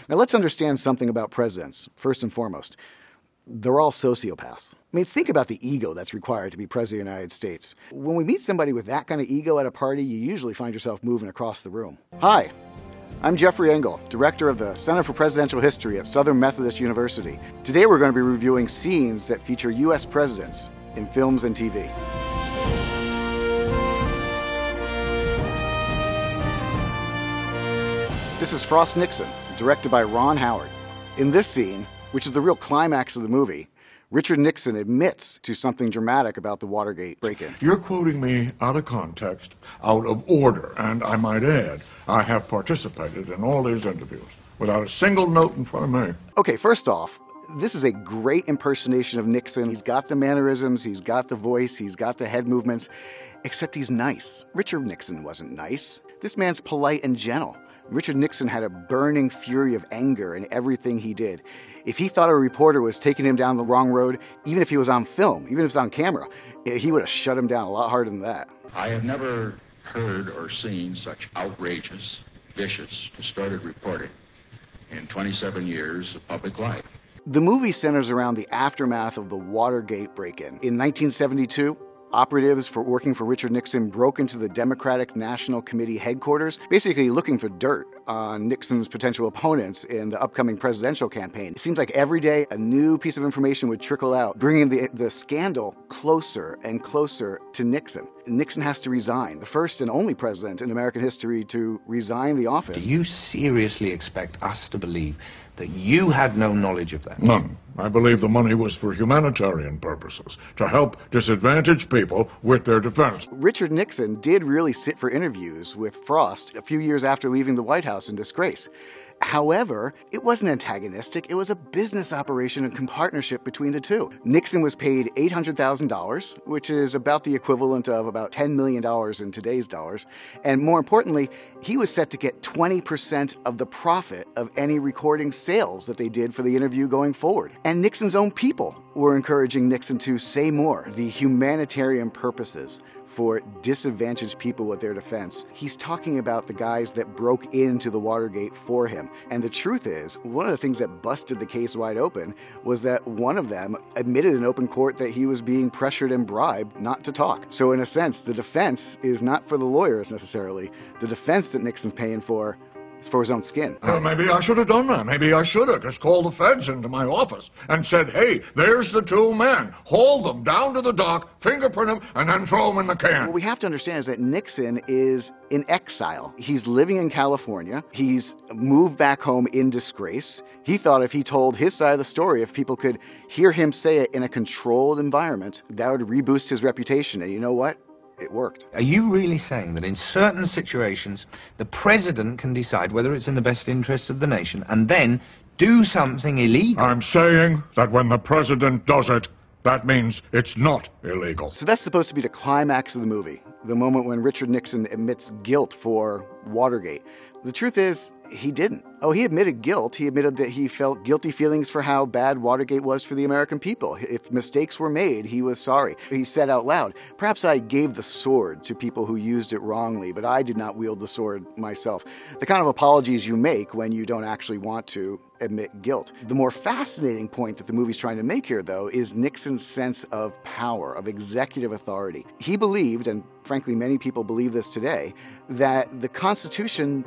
Now let's understand something about presidents, first and foremost. They're all sociopaths. I mean, think about the ego that's required to be president of the United States. When we meet somebody with that kind of ego at a party, you usually find yourself moving across the room. Hi, I'm Jeffrey Engel, director of the Center for Presidential History at Southern Methodist University. Today we're going to be reviewing scenes that feature U.S. presidents in films and TV. This is Frost Nixon, directed by Ron Howard. In this scene, which is the real climax of the movie, Richard Nixon admits to something dramatic about the Watergate break-in. You're quoting me out of context, out of order, and I might add, I have participated in all these interviews without a single note in front of me. Okay, first off, this is a great impersonation of Nixon. He's got the mannerisms, he's got the voice, he's got the head movements, except he's nice. Richard Nixon wasn't nice. This man's polite and gentle. Richard Nixon had a burning fury of anger in everything he did. If he thought a reporter was taking him down the wrong road, even if he was on film, even if it was on camera, he would have shut him down a lot harder than that. I have never heard or seen such outrageous, vicious, distorted reporting in 27 years of public life. The movie centers around the aftermath of the Watergate break-in. In 1972, operatives working for Richard Nixon broke into the Democratic National Committee headquarters, basically looking for dirt on Nixon's potential opponents in the upcoming presidential campaign. It seems like every day a new piece of information would trickle out, bringing the scandal closer and closer to Nixon. Nixon has to resign, the first and only president in American history to resign the office. Do you seriously expect us to believe that you had no knowledge of that? None. I believe the money was for humanitarian purposes, to help disadvantaged people with their defense. Richard Nixon did really sit for interviews with Frost a few years after leaving the White House in disgrace. However, it wasn't antagonistic. It was a business operation and partnership between the two. Nixon was paid $800,000, which is about the equivalent of about $10 million in today's dollars. And more importantly, he was set to get 20% of the profit of any recording sales that they did for the interview going forward. And Nixon's own people were encouraging Nixon to say more. The humanitarian purposes for disadvantaged people with their defense. He's talking about the guys that broke into the Watergate for him. And the truth is, one of the things that busted the case wide open was that one of them admitted in open court that he was being pressured and bribed not to talk. So in a sense, the defense is not for the lawyers necessarily. The defense that Nixon's paying for is for his own skin. Well, maybe I should have done that. Maybe I should have just called the feds into my office and said, hey, there's the two men. Haul them down to the dock, fingerprint them, and then throw them in the can. What we have to understand is that Nixon is in exile. He's living in California. He's moved back home in disgrace. He thought if he told his side of the story, if people could hear him say it in a controlled environment, that would reboost his reputation. And you know what? It worked. Are you really saying that in certain situations, the president can decide whether it's in the best interests of the nation and then do something illegal? I'm saying that when the president does it, that means it's not illegal. So that's supposed to be the climax of the movie, the moment when Richard Nixon admits guilt for Watergate. The truth is, he didn't. Oh, he admitted guilt. He admitted that he felt guilty feelings for how bad Watergate was for the American people. If mistakes were made, he was sorry. He said out loud, perhaps I gave the sword to people who used it wrongly, but I did not wield the sword myself. The kind of apologies you make when you don't actually want to admit guilt. The more fascinating point that the movie's trying to make here, though, is Nixon's sense of power, of executive authority. He believed, and frankly many people believe this today, that the Constitution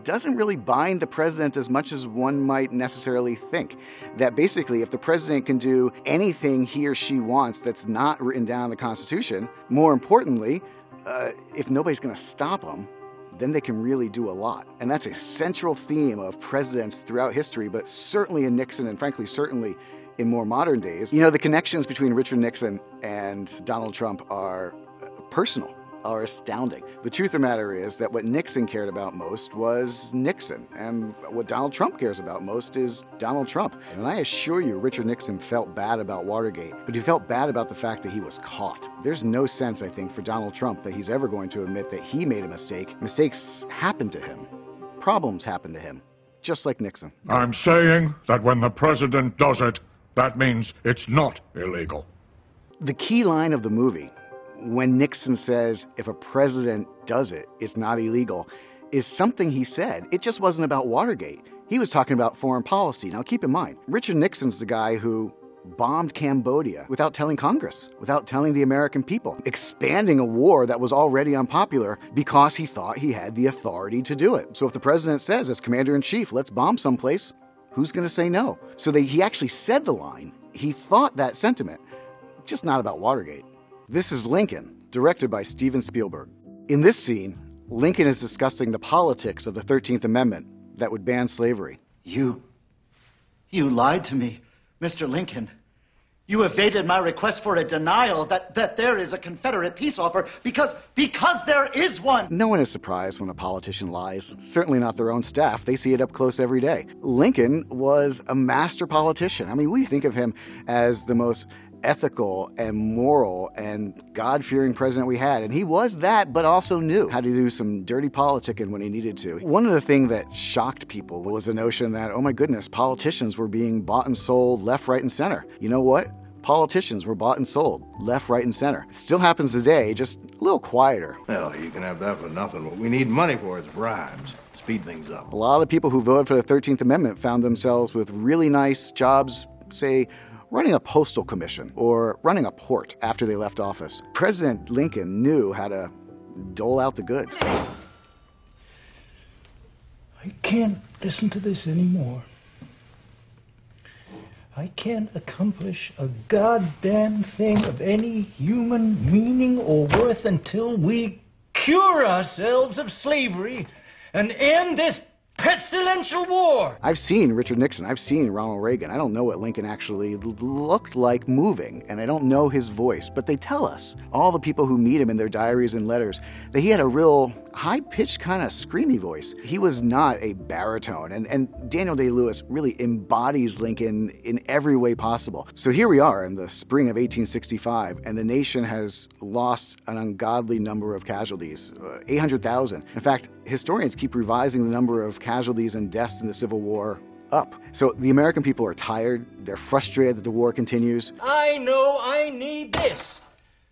doesn't really bind the president as much as one might necessarily think. That basically, if the president can do anything he or she wants that's not written down in the Constitution, more importantly, if nobody's going to stop them, then they can really do a lot. And that's a central theme of presidents throughout history, but certainly in Nixon and frankly, certainly in more modern days. You know, the connections between Richard Nixon and Donald Trump are personal, are astounding. The truth of the matter is that what Nixon cared about most was Nixon, and what Donald Trump cares about most is Donald Trump. And I assure you, Richard Nixon felt bad about Watergate, but he felt bad about the fact that he was caught. There's no sense, I think, for Donald Trump that he's ever going to admit that he made a mistake. Mistakes happen to him. Problems happen to him, just like Nixon. I'm saying that when the president does it, that means it's not illegal. The key line of the movie, when Nixon says, if a president does it, it's not illegal, is something he said. It just wasn't about Watergate. He was talking about foreign policy. Now keep in mind, Richard Nixon's the guy who bombed Cambodia without telling Congress, without telling the American people, expanding a war that was already unpopular because he thought he had the authority to do it. So if the president says, as commander-in-chief, let's bomb someplace, who's going to say no? So he actually said the line. He thought that sentiment, just not about Watergate. This is Lincoln, directed by Steven Spielberg. In this scene, Lincoln is discussing the politics of the 13th Amendment that would ban slavery. You lied to me, Mr. Lincoln. You evaded my request for a denial that there is a Confederate peace offer because there is one. No one is surprised when a politician lies. Certainly not their own staff. They see it up close every day. Lincoln was a master politician. I mean, we think of him as the most ethical and moral and God-fearing president we had. And he was that, but also knew how to do some dirty politicking when he needed to. One of the things that shocked people was the notion that, oh my goodness, politicians were being bought and sold left, right, and center. You know what? Politicians were bought and sold left, right, and center. Still happens today, just a little quieter. Well, you can have that for nothing. What we need money for is bribes. Speed things up. A lot of the people who voted for the 13th Amendment found themselves with really nice jobs, say, running a postal commission or running a port after they left office. President Lincoln knew how to dole out the goods. I can't listen to this anymore. I can't accomplish a goddamn thing of any human meaning or worth until we cure ourselves of slavery and end this pestilential war. I've seen Richard Nixon. I've seen Ronald Reagan. I don't know what Lincoln actually looked like moving, and I don't know his voice, but they tell us, all the people who meet him in their diaries and letters, that he had a real high-pitched kind of screamy voice. He was not a baritone, and Daniel Day-Lewis really embodies Lincoln in every way possible. So here we are in the spring of 1865, and the nation has lost an ungodly number of casualties, 800,000. In fact, historians keep revising the number of casualties and deaths in the Civil War up. So the American people are tired, they're frustrated that the war continues. I know I need this.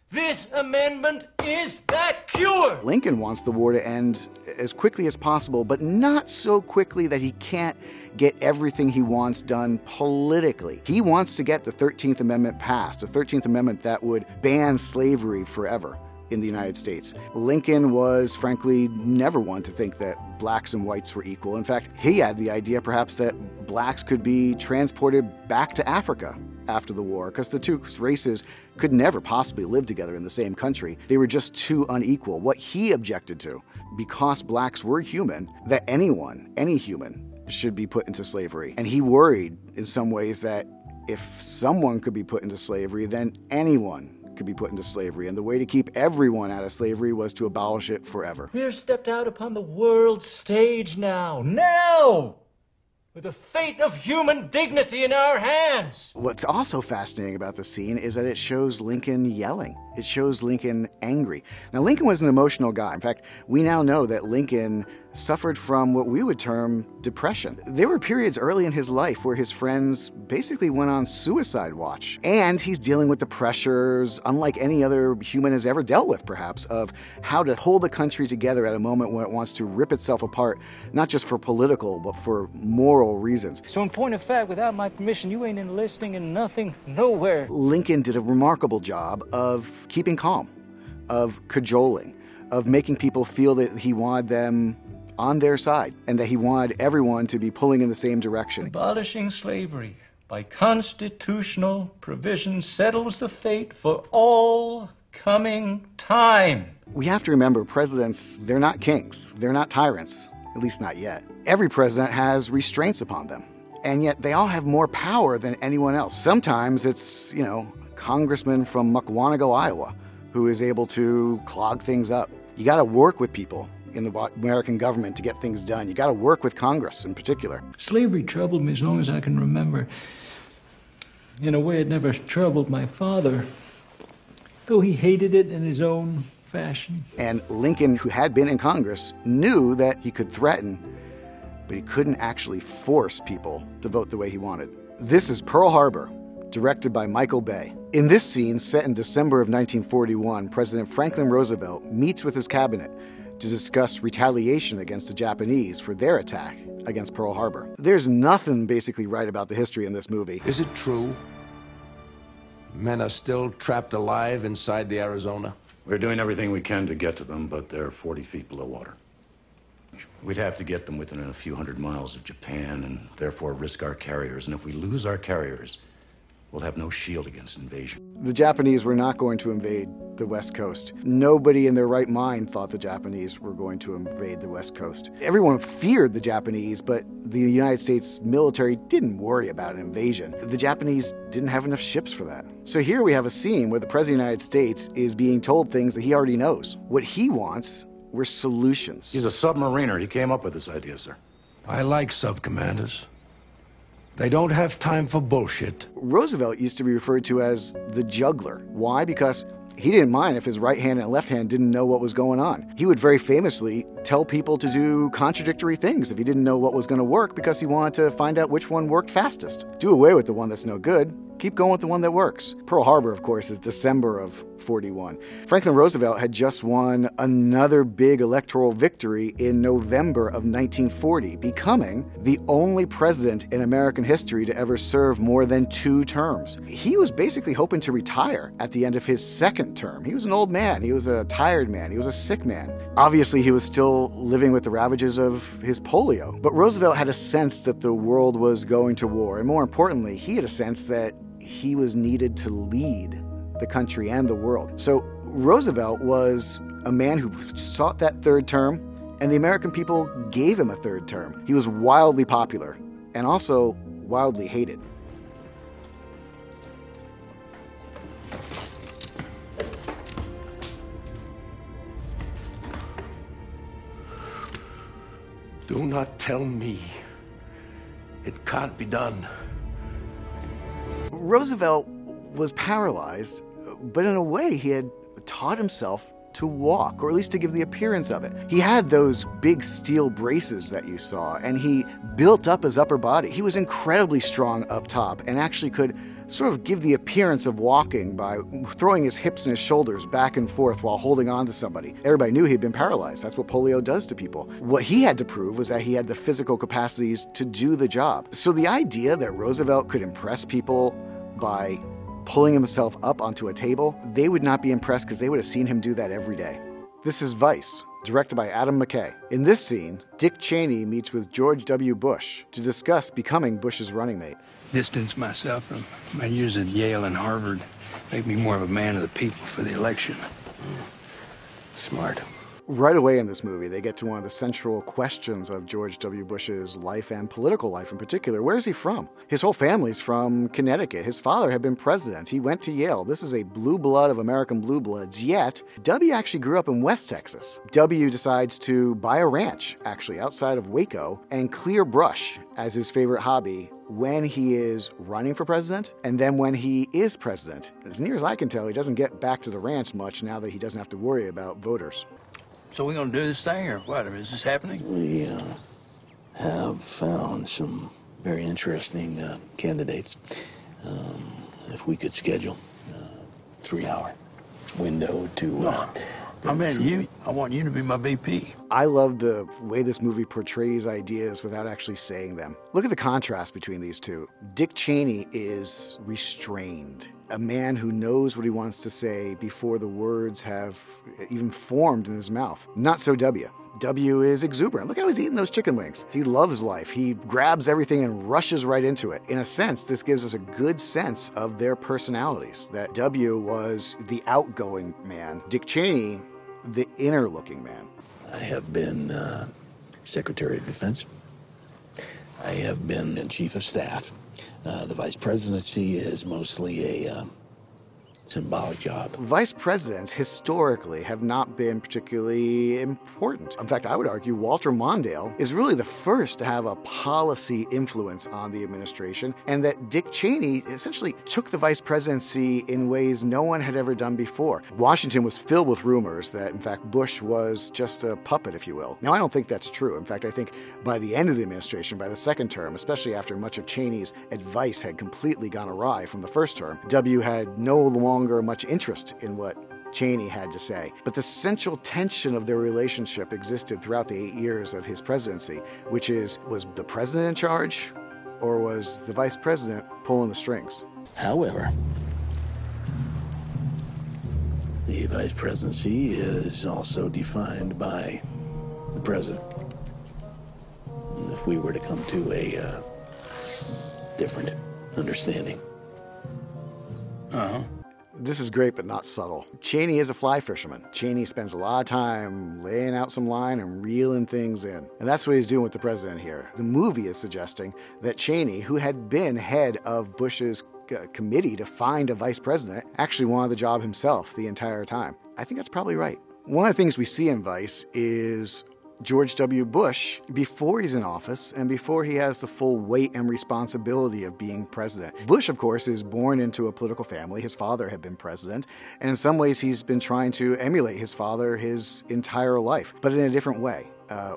This amendment is that cure. Lincoln wants the war to end as quickly as possible, but not so quickly that he can't get everything he wants done politically. He wants to get the 13th Amendment passed, the 13th Amendment that would ban slavery forever in the United States. Lincoln was, frankly, never one to think that blacks and whites were equal. In fact, he had the idea perhaps that blacks could be transported back to Africa after the war, because the two races could never possibly live together in the same country. They were just too unequal. What he objected to, because blacks were human, that anyone, any human, should be put into slavery. And he worried in some ways that if someone could be put into slavery, then anyone could be put into slavery, and the way to keep everyone out of slavery was to abolish it forever. We're stepped out upon the world stage now, with the fate of human dignity in our hands. What's also fascinating about the scene is that it shows Lincoln yelling. It shows Lincoln angry. Now, Lincoln was an emotional guy. In fact, we now know that Lincoln suffered from what we would term depression. There were periods early in his life where his friends basically went on suicide watch. And he's dealing with the pressures, unlike any other human has ever dealt with, perhaps, of how to hold the country together at a moment when it wants to rip itself apart, not just for political, but for moral reasons. So in point of fact, without my permission, you ain't enlisting in nothing, nowhere. Lincoln did a remarkable job of keeping calm, of cajoling, of making people feel that he wanted them on their side, and that he wanted everyone to be pulling in the same direction. Abolishing slavery by constitutional provision settles the fate for all coming time. We have to remember, presidents, they're not kings. They're not tyrants, at least not yet. Every president has restraints upon them, and yet they all have more power than anyone else. Sometimes it's, Congressman from Muckwonago, Iowa, who is able to clog things up. You got to work with people in the American government to get things done. You got to work with Congress in particular. Slavery troubled me as long as I can remember. In a way, it never troubled my father, though he hated it in his own fashion. And Lincoln, who had been in Congress, knew that he could threaten, but he couldn't actually force people to vote the way he wanted. This is Pearl Harbor, directed by Michael Bay. In this scene, set in December of 1941, President Franklin Roosevelt meets with his cabinet to discuss retaliation against the Japanese for their attack against Pearl Harbor. There's nothing basically right about the history in this movie. Is it true? Men are still trapped alive inside the Arizona? We're doing everything we can to get to them, but they're 40 feet below water. We'd have to get them within a few hundred miles of Japan and therefore risk our carriers. And if we lose our carriers, we'll have no shield against invasion. The Japanese were not going to invade the West Coast. Nobody in their right mind thought the Japanese were going to invade the West Coast. Everyone feared the Japanese, but the United States military didn't worry about an invasion. The Japanese didn't have enough ships for that. So here we have a scene where the President of the United States is being told things that he already knows. What he wants were solutions. He's a submariner. He came up with this idea, sir. I like sub-commanders. They don't have time for bullshit. Roosevelt used to be referred to as the juggler. Why? Because he didn't mind if his right hand and left hand didn't know what was going on. He would very famously tell people to do contradictory things if he didn't know what was going to work because he wanted to find out which one worked fastest. Do away with the one that's no good. Keep going with the one that works. Pearl Harbor, of course, is December of '41. Franklin Roosevelt had just won another big electoral victory in November of 1940, becoming the only president in American history to ever serve more than 2 terms. He was basically hoping to retire at the end of his second term. He was an old man. He was a tired man. He was a sick man. Obviously, he was still living with the ravages of his polio. But Roosevelt had a sense that the world was going to war. And more importantly, he had a sense that he was needed to lead the country and the world. So Roosevelt was a man who sought that 3rd term, and the American people gave him a 3rd term. He was wildly popular and also wildly hated. Do not tell me it can't be done. Roosevelt was paralyzed, but in a way he had taught himself to walk, or at least to give the appearance of it. He had those big steel braces that you saw, and he built up his upper body. He was incredibly strong up top and actually could sort of give the appearance of walking by throwing his hips and his shoulders back and forth while holding on to somebody. Everybody knew he'd been paralyzed. That's what polio does to people. What he had to prove was that he had the physical capacities to do the job. So the idea that Roosevelt could impress people by pulling himself up onto a table, they would not be impressed because they would have seen him do that every day. This is Vice, directed by Adam McKay. In this scene, Dick Cheney meets with George W. Bush to discuss becoming Bush's running mate. Distance myself from my years at Yale and Harvard, make me more of a man of the people for the election. Smart. Right away in this movie, they get to one of the central questions of George W. Bush's life and political life in particular. Where is he from? His whole family's from Connecticut. His father had been president. He went to Yale. This is a blue blood of American blue bloods, yet W actually grew up in West Texas. W decides to buy a ranch, actually, outside of Waco, and clear brush as his favorite hobby when he is running for president, and then when he is president. As near as I can tell, he doesn't get back to the ranch much now that he doesn't have to worry about voters. So we're going to do this thing, or what? I mean, is this happening? We have found some very interesting candidates. If we could schedule a 3-hour window to... I mean, I want you to be my VP. I love the way this movie portrays ideas without actually saying them. Look at the contrast between these two. Dick Cheney is restrained, a man who knows what he wants to say before the words have even formed in his mouth. Not so W. W is exuberant. Look how he's eating those chicken wings. He loves life. He grabs everything and rushes right into it. In a sense, this gives us a good sense of their personalities, that W was the outgoing man, Dick Cheney, the inner-looking man. I have been Secretary of Defense. I have been Chief of Staff. The Vice Presidency is mostly a symbolic job. Vice presidents historically have not been particularly important. In fact, I would argue Walter Mondale is really the first to have a policy influence on the administration, and that Dick Cheney essentially took the vice presidency in ways no one had ever done before. Washington was filled with rumors that, in fact, Bush was just a puppet, if you will. Now, I don't think that's true. In fact, I think by the end of the administration, by the second term, especially after much of Cheney's advice had completely gone awry from the first term, W had no longer much interest in what Cheney had to say. But the central tension of their relationship existed throughout the 8 years of his presidency, which is, was the president in charge, or was the vice president pulling the strings? However, the vice presidency is also defined by the president. If we were to come to a different understanding. This is great, but not subtle. Cheney is a fly fisherman. Cheney spends a lot of time laying out some line and reeling things in. And that's what he's doing with the president here. The movie is suggesting that Cheney, who had been head of Bush's committee to find a vice president, actually wanted the job himself the entire time. I think that's probably right. One of the things we see in Vice is George W. Bush before he's in office and before he has the full weight and responsibility of being president. Bush, of course, is born into a political family. His father had been president, and in some ways he's been trying to emulate his father his entire life, but in a different way.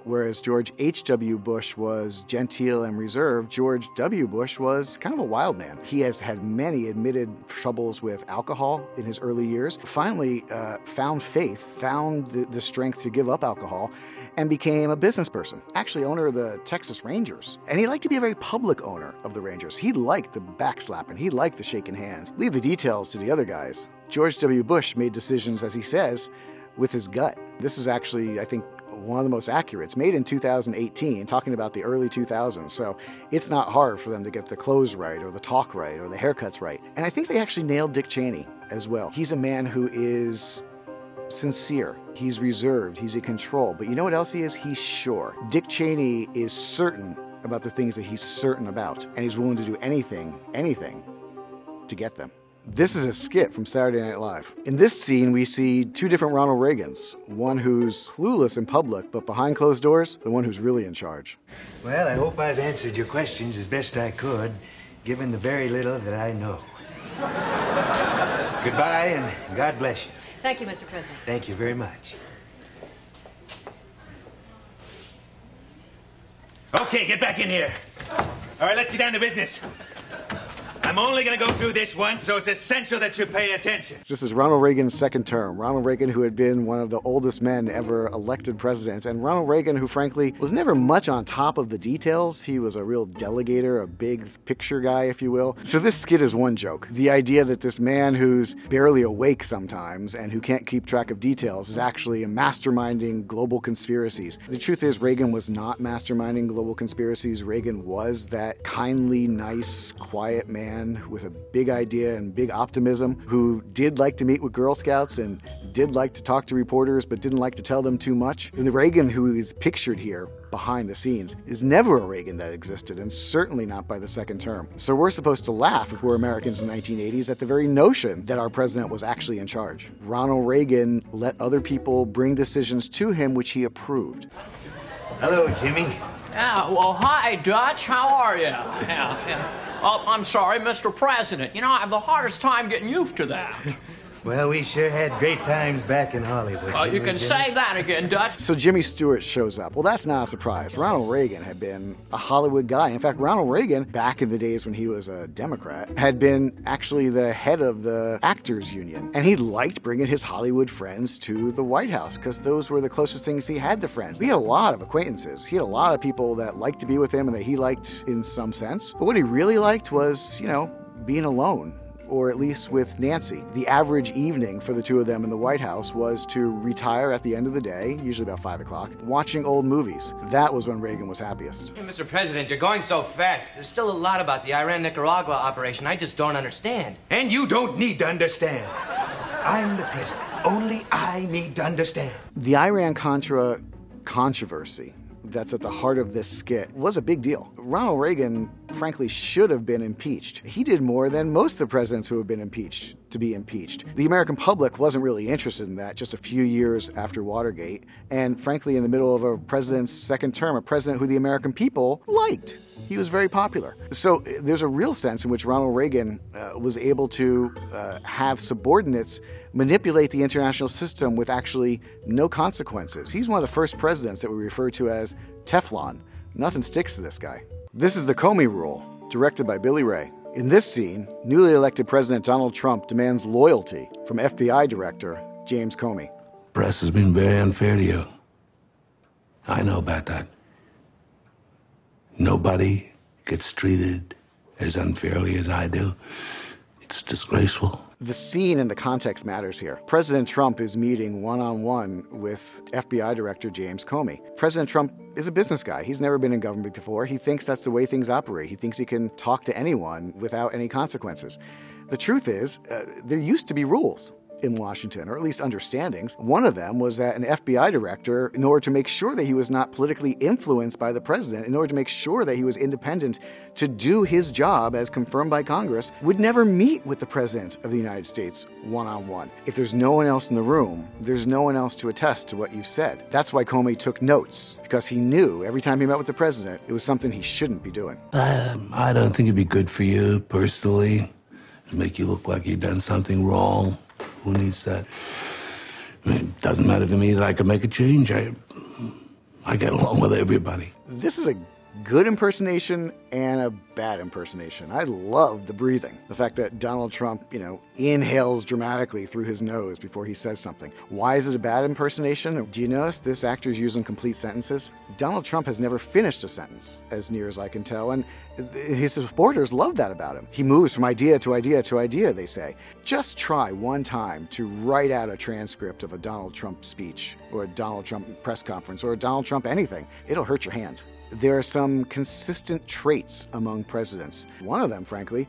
Whereas George H.W. Bush was genteel and reserved, George W. Bush was kind of a wild man. He has had many admitted troubles with alcohol in his early years, finally found faith, found the strength to give up alcohol, and became a business person, actually owner of the Texas Rangers. And he liked to be a very public owner of the Rangers. He liked the backslapping. He liked the shaking hands. Leave the details to the other guys. George W. Bush made decisions, as he says, with his gut. This is actually, I think, one of the most accurate. It's made in 2018, talking about the early 2000s, so it's not hard for them to get the clothes right, or the talk right, or the haircuts right. And I think they actually nailed Dick Cheney as well. He's a man who is sincere, he's reserved, he's in control, but you know what else he is? He's sure. Dick Cheney is certain about the things that he's certain about, and he's willing to do anything to get them. This is a skit from Saturday Night Live. In this scene, we see two different Ronald Reagans. One who's clueless in public, but behind closed doors, the one who's really in charge. Well, I hope I've answered your questions as best I could, given the very little that I know. Goodbye, and God bless you. Thank you, Mr. President. Thank you very much. Okay, get back in here. All right, let's get down to business. I'm only going to go through this once, so it's essential that you pay attention. This is Ronald Reagan's second term. Ronald Reagan, who had been one of the oldest men ever elected president, and Ronald Reagan, who frankly was never much on top of the details. He was a real delegator, a big picture guy, if you will. So this skit is one joke. The idea that this man who's barely awake sometimes and who can't keep track of details is actually masterminding global conspiracies. The truth is, Reagan was not masterminding global conspiracies. Reagan was that kindly, nice, quiet man with a big idea and big optimism who did like to meet with Girl Scouts and did like to talk to reporters but didn't like to tell them too much. And the Reagan who is pictured here behind the scenes is never a Reagan that existed, and certainly not by the second term. So we're supposed to laugh, if we're Americans in the 1980s, at the very notion that our president was actually in charge. Ronald Reagan let other people bring decisions to him which he approved. Hello, Jimmy. Yeah, well, hi, Dutch. How are you? Yeah. Oh, I'm sorry, Mr. President. You know, I have the hardest time getting used to that. Well, we sure had great times back in Hollywood. Well, you can say that again, Dutch. So Jimmy Stewart shows up. Well, that's not a surprise. Ronald Reagan had been a Hollywood guy. In fact, Ronald Reagan, back in the days when he was a Democrat, had been actually the head of the Actors Union. And he liked bringing his Hollywood friends to the White House because those were the closest things he had to friends. He had a lot of acquaintances. He had a lot of people that liked to be with him and that he liked in some sense. But what he really liked was, you know, being alone. Or at least with Nancy. The average evening for the two of them in the White House was to retire at the end of the day, usually about 5 o'clock, watching old movies. That was when Reagan was happiest. Hey, Mr. President, you're going so fast. There's still a lot about the Iran-Nicaragua operation I just don't understand. And you don't need to understand. I'm the president. Only I need to understand. The Iran-Contra controversy that's at the heart of this skit was a big deal. Ronald Reagan, frankly, should have been impeached. He did more than most of the presidents who have been impeached to be impeached. The American public wasn't really interested in that just a few years after Watergate, and frankly, in the middle of a president's second term, a president who the American people liked. He was very popular. So there's a real sense in which Ronald Reagan was able to have subordinates manipulate the international system with actually no consequences. He's one of the first presidents that we refer to as Teflon. Nothing sticks to this guy. This is the Comey Rule, directed by Billy Ray. In this scene, newly elected President Donald Trump demands loyalty from FBI Director James Comey. Press has been very unfair to you. I know about that. Nobody gets treated as unfairly as I do. It's disgraceful. The scene and the context matters here. President Trump is meeting one-on-one with FBI Director James Comey. President Trump is a business guy. He's never been in government before. He thinks that's the way things operate. He thinks he can talk to anyone without any consequences. The truth is, there used to be rules in Washington, or at least understandings. One of them was that an FBI director, in order to make sure that he was not politically influenced by the president, in order to make sure that he was independent to do his job as confirmed by Congress, would never meet with the president of the United States one-on-one. If there's no one else in the room, there's no one else to attest to what you've said. That's why Comey took notes, because he knew every time he met with the president, it was something he shouldn't be doing. I don't think it'd be good for you personally to make you look like you've done something wrong. Who needs that? I mean, it doesn't matter to me that I can make a change. I get along with everybody. This is a good impersonation and a bad impersonation. I love the breathing. The fact that Donald Trump, inhales dramatically through his nose before he says something. Why is it a bad impersonation? Do you notice this actor's using complete sentences? Donald Trump has never finished a sentence, as near as I can tell, and his supporters love that about him. He moves from idea to idea to idea, they say. Just try one time to write out a transcript of a Donald Trump speech, or a Donald Trump press conference, or a Donald Trump anything. It'll hurt your hand. There are some consistent traits among presidents. One of them, frankly,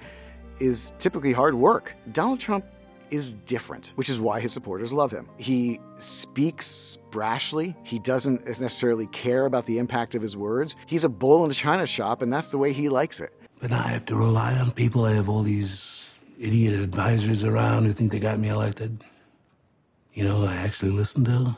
is typically hard work. Donald Trump is different, which is why his supporters love him. He speaks brashly. He doesn't necessarily care about the impact of his words. He's a bull in a china shop, and that's the way he likes it. But now I have to rely on people. I have all these idiot advisors around who think they got me elected. I actually listen to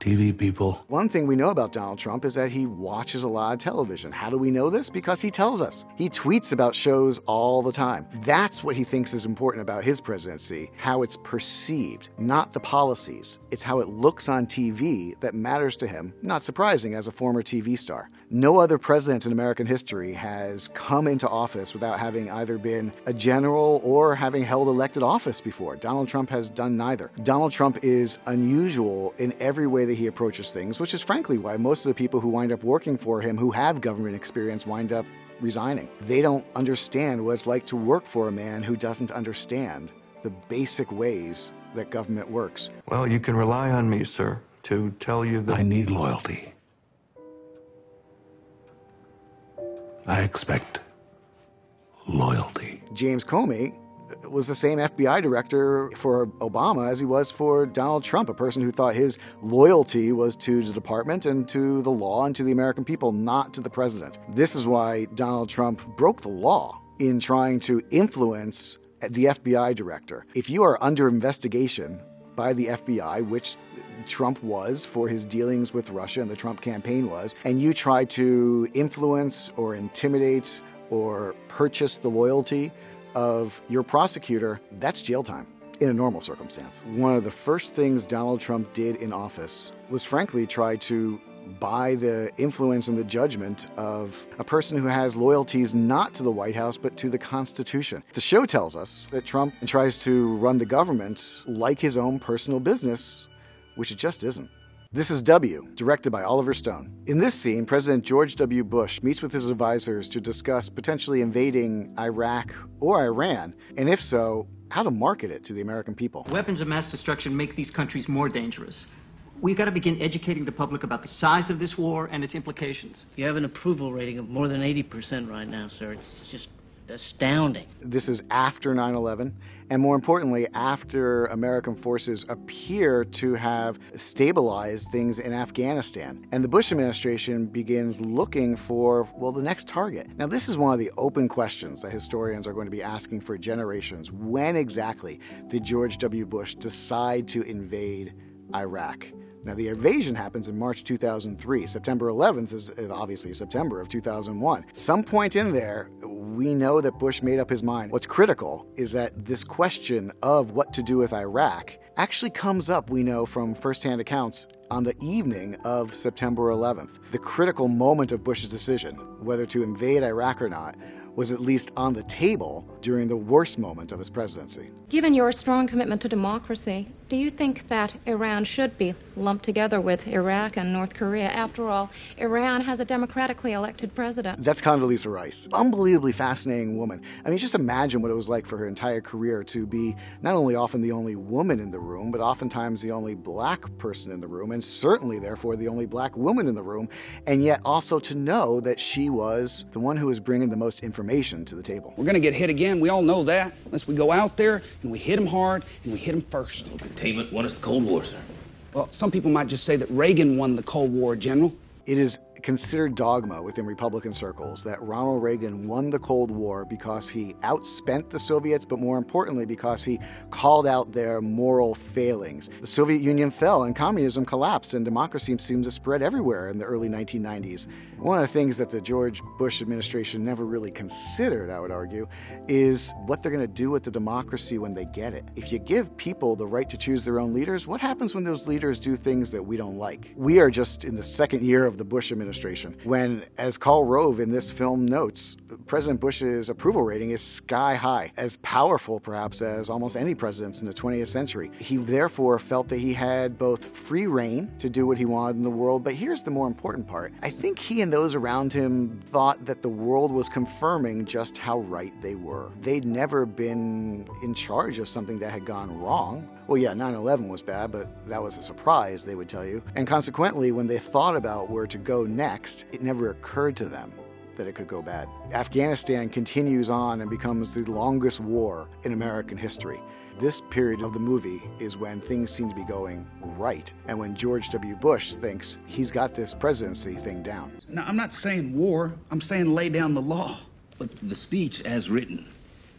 TV people. One thing we know about Donald Trump is that he watches a lot of television. How do we know this? Because he tells us. He tweets about shows all the time. That's what he thinks is important about his presidency, how it's perceived, not the policies. It's how it looks on TV that matters to him, not surprising as a former TV star. No other president in American history has come into office without having either been a general or having held elected office before. Donald Trump has done neither. Donald Trump is unusual in every way that he approaches things, which is frankly why most of the people who wind up working for him who have government experience wind up resigning. They don't understand what it's like to work for a man who doesn't understand the basic ways that government works. Well, you can rely on me, sir, to tell you that I need loyalty. I expect loyalty. James Comey was the same FBI director for Obama as he was for Donald Trump, a person who thought his loyalty was to the department and to the law and to the American people, not to the president. This is why Donald Trump broke the law in trying to influence the FBI director. If you are under investigation by the FBI, which Trump was for his dealings with Russia and the Trump campaign was, and you try to influence or intimidate or purchase the loyalty of your prosecutor, that's jail time in a normal circumstance. One of the first things Donald Trump did in office was frankly try to buy the influence and the judgment of a person who has loyalties not to the White House but to the Constitution. The show tells us that Trump tries to run the government like his own personal business, which it just isn't. This is W, directed by Oliver Stone. In this scene, President George W. Bush meets with his advisors to discuss potentially invading Iraq or Iran, and if so, how to market it to the American people. Weapons of mass destruction make these countries more dangerous. We've got to begin educating the public about the size of this war and its implications. You have an approval rating of more than 80% right now, sir. It's just astounding. This is after 9/11, and more importantly, after American forces appear to have stabilized things in Afghanistan. And the Bush administration begins looking for, the next target. Now, this is one of the open questions that historians are going to be asking for generations. When exactly did George W. Bush decide to invade Iraq? Now, the invasion happens in March 2003. September 11th is obviously September of 2001. Some point in there, we know that Bush made up his mind. What's critical is that this question of what to do with Iraq actually comes up, we know from firsthand accounts, on the evening of September 11th. The critical moment of Bush's decision, whether to invade Iraq or not, was at least on the table during the worst moment of his presidency. Given your strong commitment to democracy Do you think that Iran should be lumped together with Iraq and North Korea? After all, Iran has a democratically elected president. That's Condoleezza Rice. Unbelievably fascinating woman. I mean, just imagine what it was like for her entire career to be not only often the only woman in the room, but oftentimes the only black person in the room, and certainly, therefore, the only black woman in the room, and yet also to know that she was the one who was bringing the most information to the table. We're going to get hit again. We all know that. Unless we go out there and we hit them hard and we hit them first. Containment won us the Cold War, sir. Well, some people might just say that Reagan won the Cold War, General. It is considered dogma within Republican circles that Ronald Reagan won the Cold War because he outspent the Soviets, but more importantly, because he called out their moral failings. The Soviet Union fell and communism collapsed and democracy seemed to spread everywhere in the early 1990s. One of the things that the George Bush administration never really considered, I would argue, is what they're going to do with the democracy when they get it. If you give people the right to choose their own leaders, what happens when those leaders do things that we don't like? We are just in the second year of the Bush administration, when, as Karl Rove in this film notes, President Bush's approval rating is sky high, as powerful perhaps as almost any presidents in the 20th century. He therefore felt that he had both free reign to do what he wanted in the world, but here's the more important part. I think he and those around him thought that the world was confirming just how right they were. They'd never been in charge of something that had gone wrong. Well, yeah, 9/11 was bad, but that was a surprise, they would tell you. And consequently, when they thought about where to go next, it never occurred to them that it could go bad. Afghanistan continues on and becomes the longest war in American history. This period of the movie is when things seem to be going right, and when George W. Bush thinks he's got this presidency thing down. Now, I'm not saying war. I'm saying lay down the law. But the speech, as written,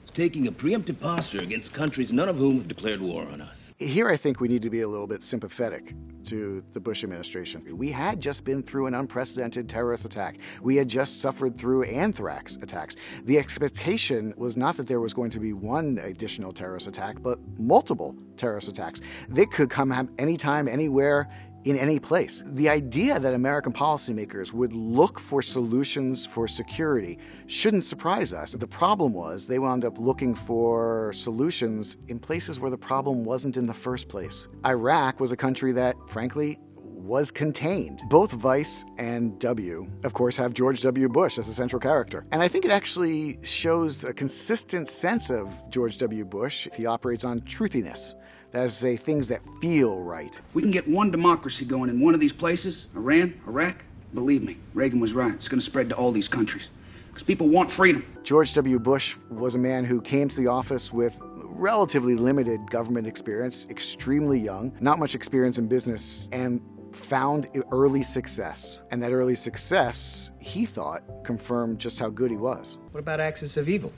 is taking a preemptive posture against countries none of whom have declared war on us. Here I think we need to be a little bit sympathetic to the Bush administration. We had just been through an unprecedented terrorist attack. We had just suffered through anthrax attacks. The expectation was not that there was going to be one additional terrorist attack, but multiple terrorist attacks. They could come anytime, anywhere, in any place. The idea that American policymakers would look for solutions for security shouldn't surprise us. The problem was they wound up looking for solutions in places where the problem wasn't in the first place. Iraq was a country that, frankly, was contained. Both Vice and W, of course, have George W. Bush as a central character. And I think it actually shows a consistent sense of George W. Bush. He operates on truthiness. That is to say, things that feel right. We can get one democracy going in one of these places, Iran, Iraq. Believe me, Reagan was right. It's going to spread to all these countries because people want freedom. George W. Bush was a man who came to the office with relatively limited government experience, extremely young, not much experience in business, and found early success. And that early success, he thought, confirmed just how good he was. What about Axis of Evil?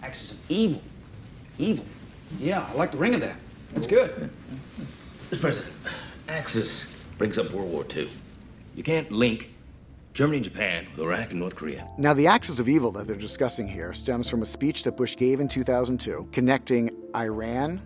Axis of Evil? Evil? Yeah, I like the ring of that. That's good. Mr. President, Axis brings up World War II. You can't link Germany and Japan with Iraq and North Korea. Now, the axis of evil that they're discussing here stems from a speech that Bush gave in 2002, connecting Iran,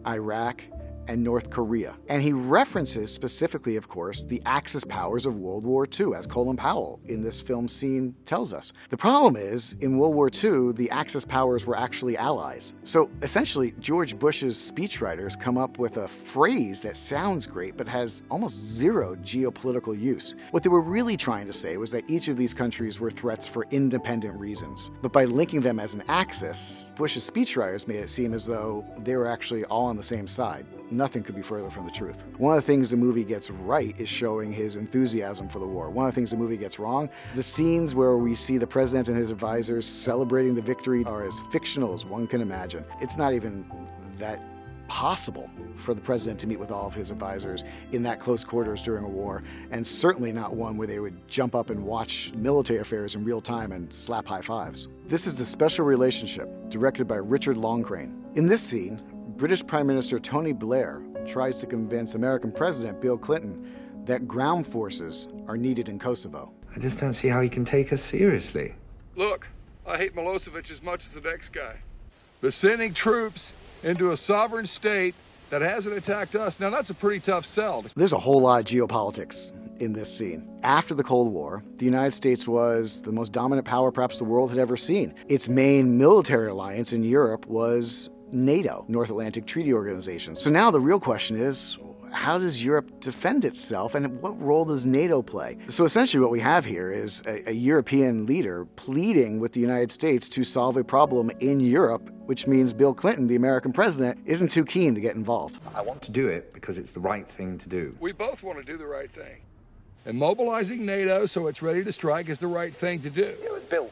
Iraq, and North Korea. And he references specifically, of course, the Axis powers of World War II, as Colin Powell in this film scene tells us. The problem is, in World War II, the Axis powers were actually allies. So essentially, George Bush's speechwriters come up with a phrase that sounds great, but has almost zero geopolitical use. What they were really trying to say was that each of these countries were threats for independent reasons. But by linking them as an axis, Bush's speechwriters made it seem as though they were actually all on the same side. Nothing could be further from the truth. One of the things the movie gets right is showing his enthusiasm for the war. One of the things the movie gets wrong, the scenes where we see the president and his advisors celebrating the victory are as fictional as one can imagine. It's not even that possible for the president to meet with all of his advisors in that close quarters during a war, and certainly not one where they would jump up and watch military affairs in real time and slap high fives. This is The Special Relationship, directed by Richard Longcrane. In this scene, British Prime Minister Tony Blair tries to convince American President Bill Clinton that ground forces are needed in Kosovo. I just don't see how he can take us seriously. Look, I hate Milosevic as much as the next guy. But sending troops into a sovereign state that hasn't attacked us, now that's a pretty tough sell. There's a whole lot of geopolitics in this scene. After the Cold War, the United States was the most dominant power perhaps the world had ever seen. Its main military alliance in Europe was NATO, North Atlantic Treaty Organization. So now the real question is, how does Europe defend itself, and what role does NATO play? So essentially what we have here is a European leader pleading with the United States to solve a problem in Europe, which means Bill Clinton, the American president, isn't too keen to get involved. I want to do it because it's the right thing to do. We both want to do the right thing. And mobilizing NATO so it's ready to strike is the right thing to do. Bill.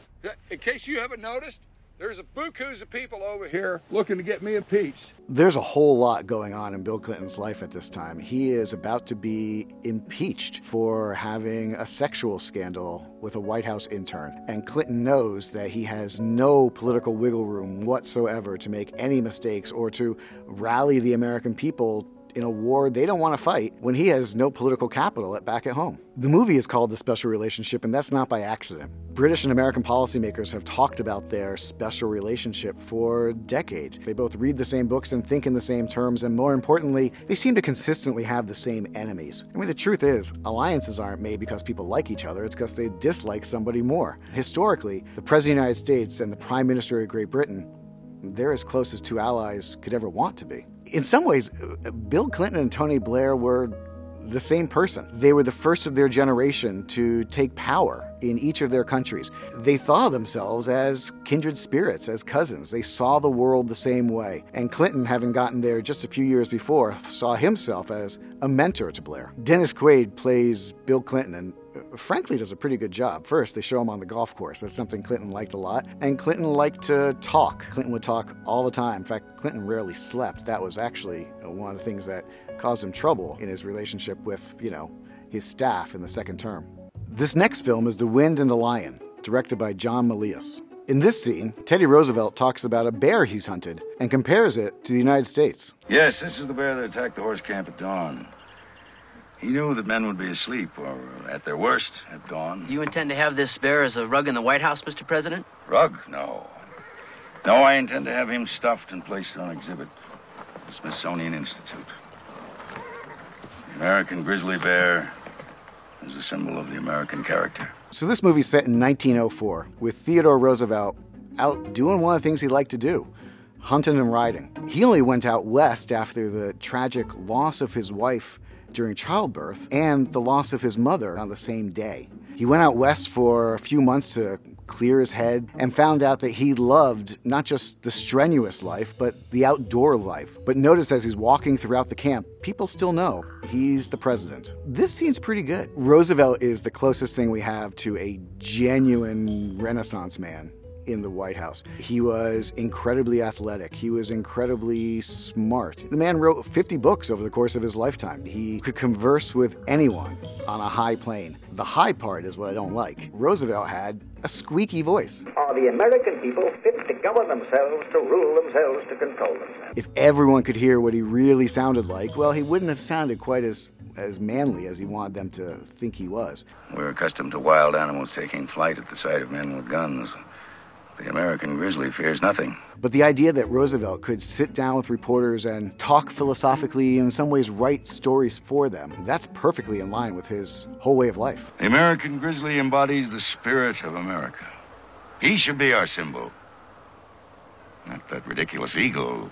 In case you haven't noticed, there's a bukus of people over here looking to get me impeached. There's a whole lot going on in Bill Clinton's life at this time. He is about to be impeached for having a sexual scandal with a White House intern. And Clinton knows that he has no political wiggle room whatsoever to make any mistakes or to rally the American people in a war they don't want to fight when he has no political capital back at home. The movie is called The Special Relationship, and that's not by accident. British and American policymakers have talked about their special relationship for decades. They both read the same books and think in the same terms, and more importantly, they seem to consistently have the same enemies. I mean, the truth is, alliances aren't made because people like each other, it's because they dislike somebody more. Historically, the President of the United States and the Prime Minister of Great Britain, they're as close as two allies could ever want to be. In some ways, Bill Clinton and Tony Blair were the same person. They were the first of their generation to take power in each of their countries. They thought of themselves as kindred spirits, as cousins. They saw the world the same way. And Clinton, having gotten there just a few years before, saw himself as a mentor to Blair. Dennis Quaid plays Bill Clinton and frankly does a pretty good job. First, they show him on the golf course. That's something Clinton liked a lot. And Clinton liked to talk. Clinton would talk all the time. In fact, Clinton rarely slept. That was actually one of the things that caused him trouble in his relationship with, his staff in the second term. This next film is The Wind and the Lion, directed by John Milius. In this scene, Teddy Roosevelt talks about a bear he's hunted and compares it to the United States. Yes, this is the bear that attacked the horse camp at dawn. He knew that men would be asleep, or at their worst, at dawn. You intend to have this bear as a rug in the White House, Mr. President? Rug? No. No, I intend to have him stuffed and placed on exhibit at the Smithsonian Institute. The American grizzly bear is a symbol of the American character. So this movie's set in 1904, with Theodore Roosevelt out doing one of the things he liked to do, hunting and riding. He only went out west after the tragic loss of his wife during childbirth and the loss of his mother on the same day. He went out west for a few months to clear his head and found out that he loved not just the strenuous life, but the outdoor life. But notice as he's walking throughout the camp, people still know he's the president. This scene's pretty good. Roosevelt is the closest thing we have to a genuine Renaissance man in the White House. He was incredibly athletic. He was incredibly smart. The man wrote 50 books over the course of his lifetime. He could converse with anyone on a high plane. The high part is what I don't like. Roosevelt had a squeaky voice. Are the American people fit to govern themselves, to rule themselves, to control themselves? If everyone could hear what he really sounded like, well, he wouldn't have sounded quite as manly as he wanted them to think he was. We're accustomed to wild animals taking flight at the sight of men with guns. The American grizzly fears nothing. But the idea that Roosevelt could sit down with reporters and talk philosophically, in some ways write stories for them, that's perfectly in line with his whole way of life. The American grizzly embodies the spirit of America. He should be our symbol. Not that ridiculous eagle.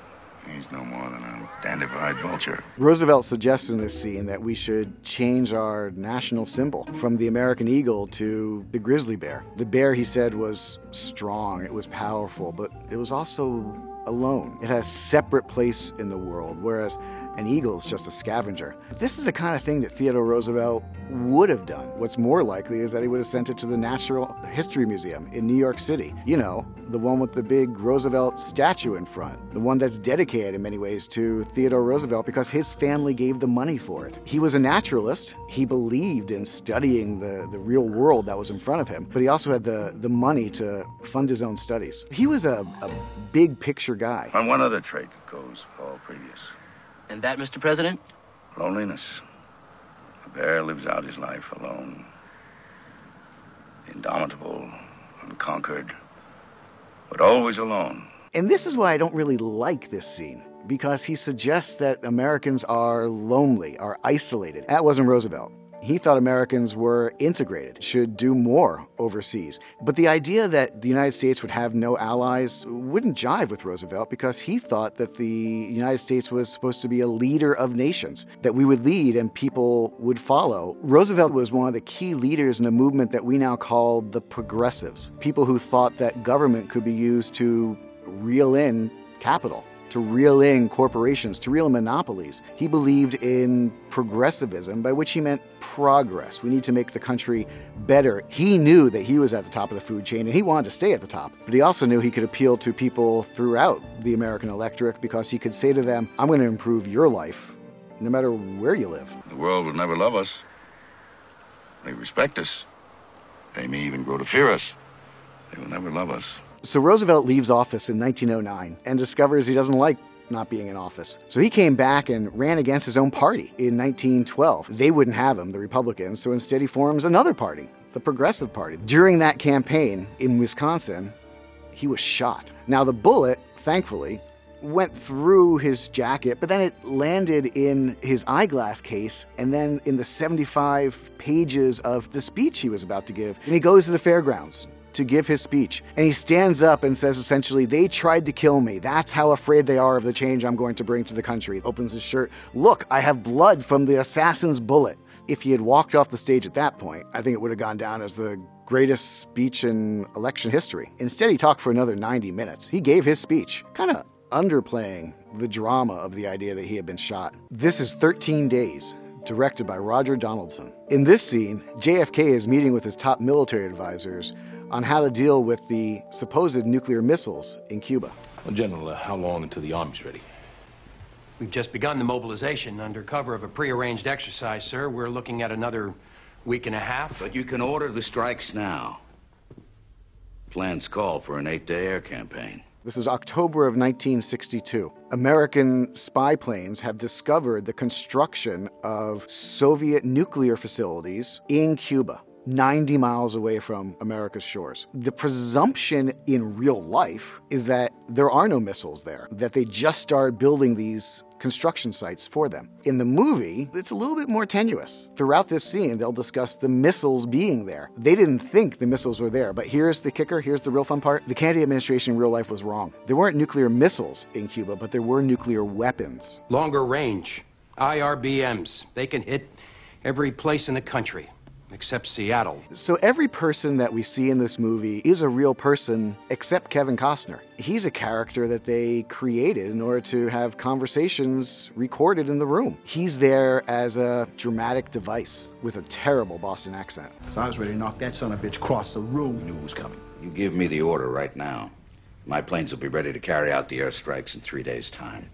He's no more than a dandified vulture. Roosevelt suggests in this scene that we should change our national symbol from the American eagle to the grizzly bear. The bear, he said, was strong, it was powerful, but it was also alone. It has a separate place in the world, whereas an eagle is just a scavenger. This is the kind of thing that Theodore Roosevelt would have done. What's more likely is that he would have sent it to the Natural History Museum in New York City. You know, the one with the big Roosevelt statue in front. The one that's dedicated in many ways to Theodore Roosevelt because his family gave the money for it. He was a naturalist. He believed in studying the real world that was in front of him, but he also had the money to fund his own studies. He was a big picture guy. On one other trait that goes all previous. And that, Mr. President? Loneliness. A bear lives out his life alone. Indomitable, unconquered, but always alone. And this is why I don't really like this scene, because he suggests that Americans are lonely, are isolated. That wasn't Roosevelt. He thought Americans were integrated, should do more overseas. But the idea that the United States would have no allies wouldn't jive with Roosevelt because he thought that the United States was supposed to be a leader of nations, that we would lead and people would follow. Roosevelt was one of the key leaders in a movement that we now call the progressives, people who thought that government could be used to reel in capital, to reel in corporations, to reel in monopolies. He believed in progressivism, by which he meant progress. We need to make the country better. He knew that he was at the top of the food chain, and he wanted to stay at the top. But he also knew he could appeal to people throughout the American electorate because he could say to them, I'm going to improve your life, no matter where you live. The world will never love us. They respect us. They may even grow to fear us. They will never love us. So Roosevelt leaves office in 1909 and discovers he doesn't like not being in office. So he came back and ran against his own party in 1912. They wouldn't have him, the Republicans, so instead he forms another party, the Progressive Party. During that campaign in Wisconsin, he was shot. Now the bullet, thankfully, went through his jacket, but then it landed in his eyeglass case and then in the 75 pages of the speech he was about to give. And he goes to the fairgrounds to give his speech. And he stands up and says essentially, they tried to kill me. That's how afraid they are of the change I'm going to bring to the country. Opens his shirt. Look, I have blood from the assassin's bullet. If he had walked off the stage at that point, I think it would have gone down as the greatest speech in election history. Instead, he talked for another 90 minutes. He gave his speech, kind of underplaying the drama of the idea that he had been shot. This is 13 Days, directed by Roger Donaldson. In this scene, JFK is meeting with his top military advisors on how to deal with the supposed nuclear missiles in Cuba. Well, General, how long until the Army's ready? We've just begun the mobilization under cover of a prearranged exercise, sir. We're looking at another week and a half. But you can order the strikes now. Plans call for an 8-day air campaign. This is October of 1962. American spy planes have discovered the construction of Soviet nuclear facilities in Cuba, 90 miles away from America's shores. The presumption in real life is that there are no missiles there, that they just started building these construction sites for them. In the movie, it's a little bit more tenuous. Throughout this scene, they'll discuss the missiles being there. They didn't think the missiles were there, but here's the kicker, here's the real fun part. The Kennedy administration in real life was wrong. There weren't nuclear missiles in Cuba, but there were nuclear weapons. Longer range, IRBMs. They can hit every place in the country, except Seattle. So every person that we see in this movie is a real person except Kevin Costner. He's a character that they created in order to have conversations recorded in the room. He's there as a dramatic device with a terrible Boston accent. So I was ready to knock that son of a bitch across the room. Knew it was coming. You give me the order right now. My planes will be ready to carry out the airstrikes in 3 days' time.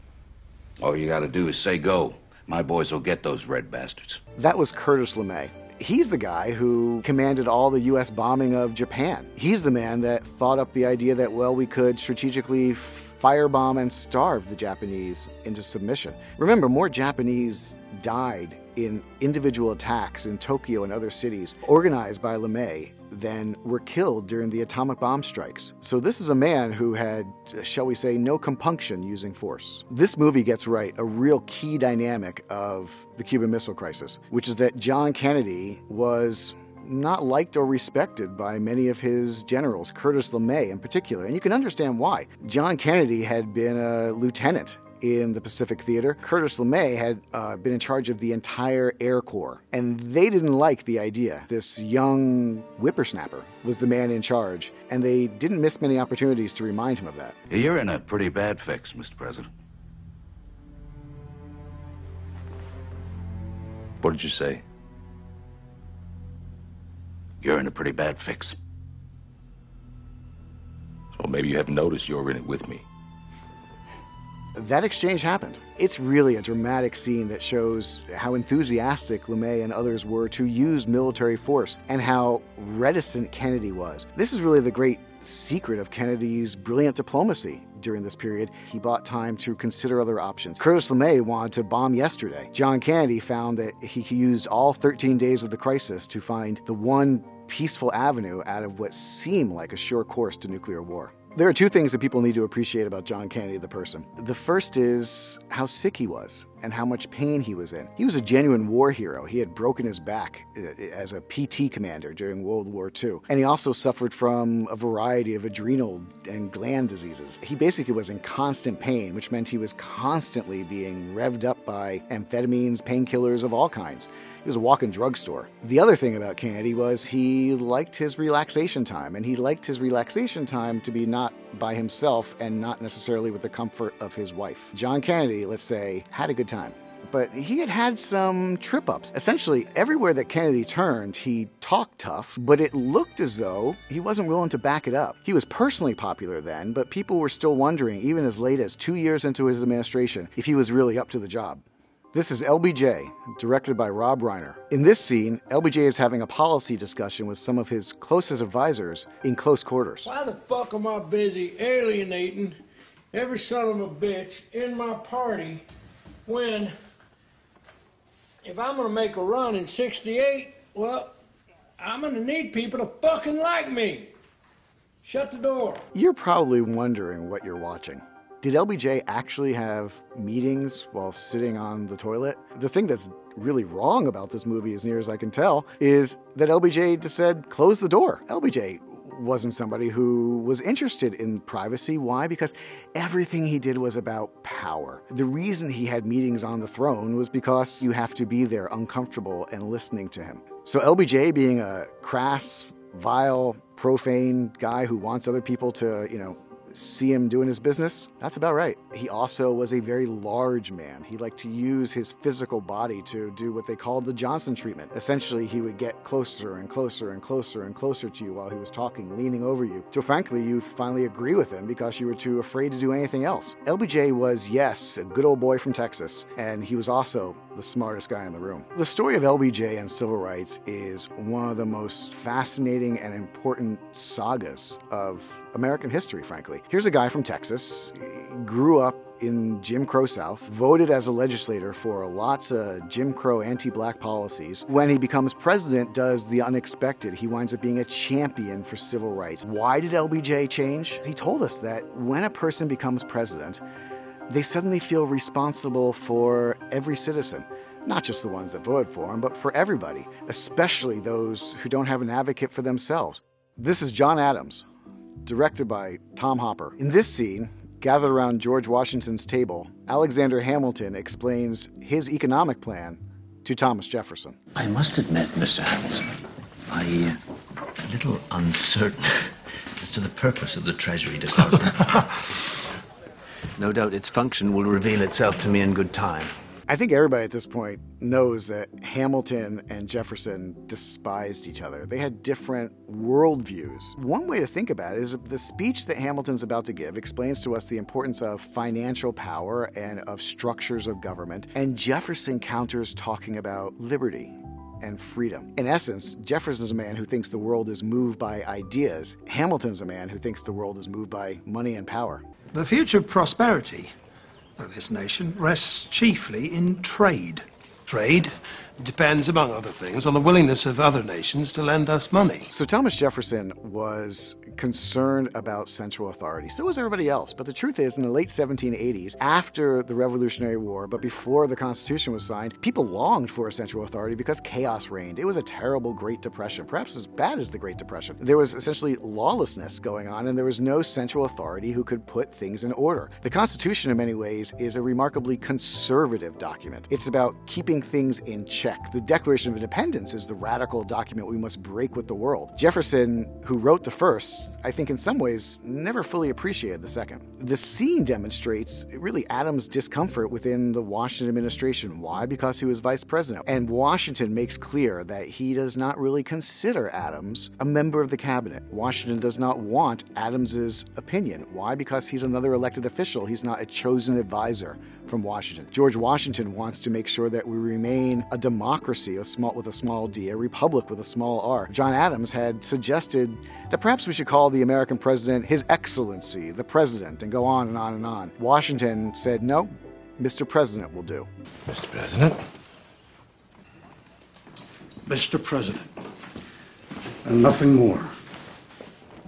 All you gotta do is say go. My boys will get those red bastards. That was Curtis LeMay. He's the guy who commanded all the U.S. bombing of Japan. He's the man that thought up the idea that, well, we could strategically firebomb and starve the Japanese into submission. Remember, more Japanese died in individual attacks in Tokyo and other cities organized by LeMay than were killed during the atomic bomb strikes. So this is a man who had, shall we say, no compunction using force. This movie gets right a real key dynamic of the Cuban Missile Crisis, which is that John Kennedy was not liked or respected by many of his generals, Curtis LeMay in particular, and you can understand why. John Kennedy had been a lieutenant in the Pacific Theater. Curtis LeMay had been in charge of the entire Air Corps, and they didn't like the idea. This young whippersnapper was the man in charge, and they didn't miss many opportunities to remind him of that. You're in a pretty bad fix, Mr. President. What did you say? You're in a pretty bad fix. So maybe you haven't noticed you're in it with me. That exchange happened. It's really a dramatic scene that shows how enthusiastic LeMay and others were to use military force and how reticent Kennedy was. This is really the great secret of Kennedy's brilliant diplomacy during this period. He bought time to consider other options. Curtis LeMay wanted to bomb yesterday. John Kennedy found that he used all 13 days of the crisis to find the one peaceful avenue out of what seemed like a sure course to nuclear war. There are two things that people need to appreciate about John Kennedy, the person. The first is how sick he was and how much pain he was in. He was a genuine war hero. He had broken his back as a PT commander during World War II. And he also suffered from a variety of adrenal and gland diseases. He basically was in constant pain, which meant he was constantly being revved up by amphetamines, painkillers of all kinds. He was a walking drugstore. The other thing about Kennedy was he liked his relaxation time, and he liked his relaxation time to be not by himself and not necessarily with the comfort of his wife. John Kennedy, let's say, had a good time. But he had some trip-ups. Essentially, everywhere that Kennedy turned, he talked tough, but it looked as though he wasn't willing to back it up. He was personally popular then, but people were still wondering, even as late as 2 years into his administration, if he was really up to the job. This is LBJ, directed by Rob Reiner. In this scene, LBJ is having a policy discussion with some of his closest advisors in close quarters. Why the fuck am I busy alienating every son of a bitch in my party when, if I'm gonna make a run in 68, well, I'm gonna need people to fucking like me. Shut the door. You're probably wondering what you're watching. Did LBJ actually have meetings while sitting on the toilet? The thing that's really wrong about this movie, as near as I can tell, is that LBJ just said, close the door. LBJ wasn't somebody who was interested in privacy. Why? Because everything he did was about power. The reason he had meetings on the throne was because you have to be there uncomfortable and listening to him. So LBJ, being a crass, vile, profane guy who wants other people to, see him doing his business, that's about right. He also was a very large man. He liked to use his physical body to do what they called the Johnson treatment. Essentially, he would get closer and closer and closer and closer to you while he was talking, leaning over you, till frankly, you finally agree with him because you were too afraid to do anything else. LBJ was, yes, a good old boy from Texas, and he was also the smartest guy in the room. The story of LBJ and civil rights is one of the most fascinating and important sagas of American history, frankly. Here's a guy from Texas, grew up in Jim Crow South, voted as a legislator for lots of Jim Crow anti-black policies. When he becomes president, does the unexpected. He winds up being a champion for civil rights. Why did LBJ change? He told us that when a person becomes president, they suddenly feel responsible for every citizen. Not just the ones that voted for him, but for everybody, especially those who don't have an advocate for themselves. This is John Adams, directed by Tom Hopper. In this scene, gathered around George Washington's table, Alexander Hamilton explains his economic plan to Thomas Jefferson. I must admit, Mr. Hamilton, I'm a little uncertain as to the purpose of the Treasury Department. No doubt its function will reveal itself to me in good time. I think everybody at this point knows that Hamilton and Jefferson despised each other. They had different worldviews. One way to think about it is the speech that Hamilton's about to give explains to us the importance of financial power and of structures of government, and Jefferson counters talking about liberty and freedom. In essence, Jefferson's a man who thinks the world is moved by ideas. Hamilton's a man who thinks the world is moved by money and power. The future prosperity of this nation rests chiefly in trade. Trade depends, among other things, on the willingness of other nations to lend us money. So Thomas Jefferson was concerned about central authority. So was everybody else. But the truth is, in the late 1780s, after the Revolutionary War, but before the Constitution was signed, people longed for a central authority because chaos reigned. It was a terrible Great Depression, perhaps as bad as the Great Depression. There was essentially lawlessness going on, and there was no central authority who could put things in order. The Constitution, in many ways, is a remarkably conservative document. It's about keeping things in check. The Declaration of Independence is the radical document we must break with the world. Jefferson, who wrote the first, I think in some ways never fully appreciated the second. The scene demonstrates really Adams' discomfort within the Washington administration. Why? Because he was vice president. And Washington makes clear that he does not really consider Adams a member of the cabinet. Washington does not want Adams's opinion. Why? Because he's another elected official. He's not a chosen advisor from Washington. George Washington wants to make sure that we remain a democracy with a small d, a republic with a small r. John Adams had suggested that perhaps we should call the American president His Excellency, the President, and go on and on and on. Washington said, no, Mr. President will do. Mr. President? Mr. President. And nothing more.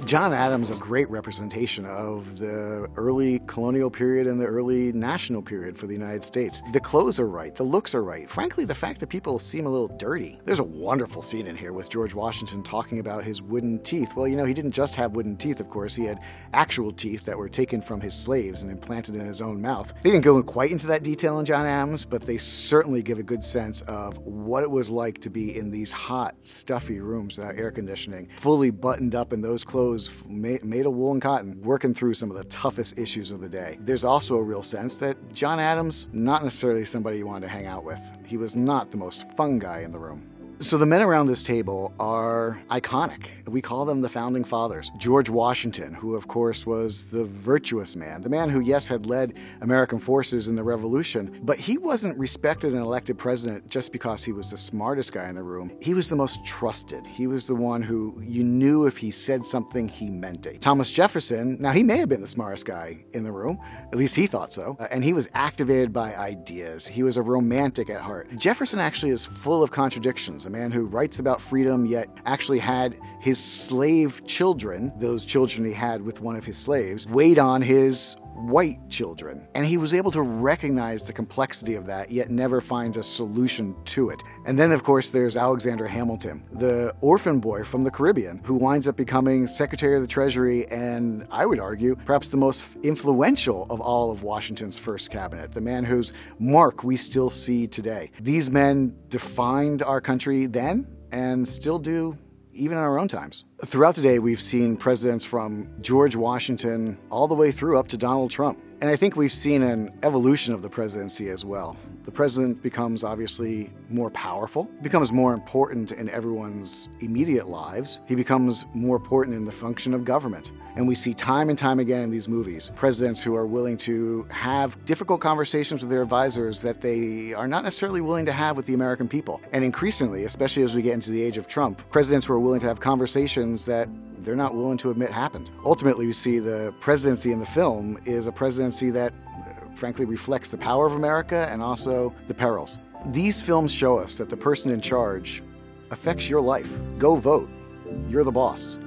John Adams is a great representation of the early colonial period and the early national period for the United States. The clothes are right, the looks are right. Frankly, the fact that people seem a little dirty. There's a wonderful scene in here with George Washington talking about his wooden teeth. Well, you know, he didn't just have wooden teeth, of course. He had actual teeth that were taken from his slaves and implanted in his own mouth. They didn't go quite into that detail in John Adams, but they certainly give a good sense of what it was like to be in these hot, stuffy rooms without air conditioning, fully buttoned up in those clothes made of wool and cotton, working through some of the toughest issues of the day. There's also a real sense that John Adams, not necessarily somebody you wanted to hang out with. He was not the most fun guy in the room. So the men around this table are iconic. We call them the Founding Fathers. George Washington, who of course was the virtuous man, the man who, yes, had led American forces in the Revolution, but he wasn't respected and elected president just because he was the smartest guy in the room. He was the most trusted. He was the one who you knew if he said something, he meant it. Thomas Jefferson, now he may have been the smartest guy in the room, at least he thought so, and he was activated by ideas. He was a romantic at heart. Jefferson actually is full of contradictions. A man who writes about freedom yet actually had his slave children, those children he had with one of his slaves, wait on his white children. And he was able to recognize the complexity of that, yet never find a solution to it. And then, of course, there's Alexander Hamilton, the orphan boy from the Caribbean, who winds up becoming Secretary of the Treasury and, I would argue, perhaps the most influential of all of Washington's first cabinet, the man whose mark we still see today. These men defined our country then and still do even in our own times. Throughout the day, we've seen presidents from George Washington all the way through up to Donald Trump. And I think we've seen an evolution of the presidency as well. The president becomes obviously more powerful, becomes more important in everyone's immediate lives. He becomes more important in the function of government. And we see time and time again in these movies, presidents who are willing to have difficult conversations with their advisors that they are not necessarily willing to have with the American people. And increasingly, especially as we get into the age of Trump, presidents who are willing to have conversations that they're not willing to admit happened. Ultimately, we see the presidency in the film is a presidency that frankly reflects the power of America and also the perils. These films show us that the person in charge affects your life. Go vote. You're the boss.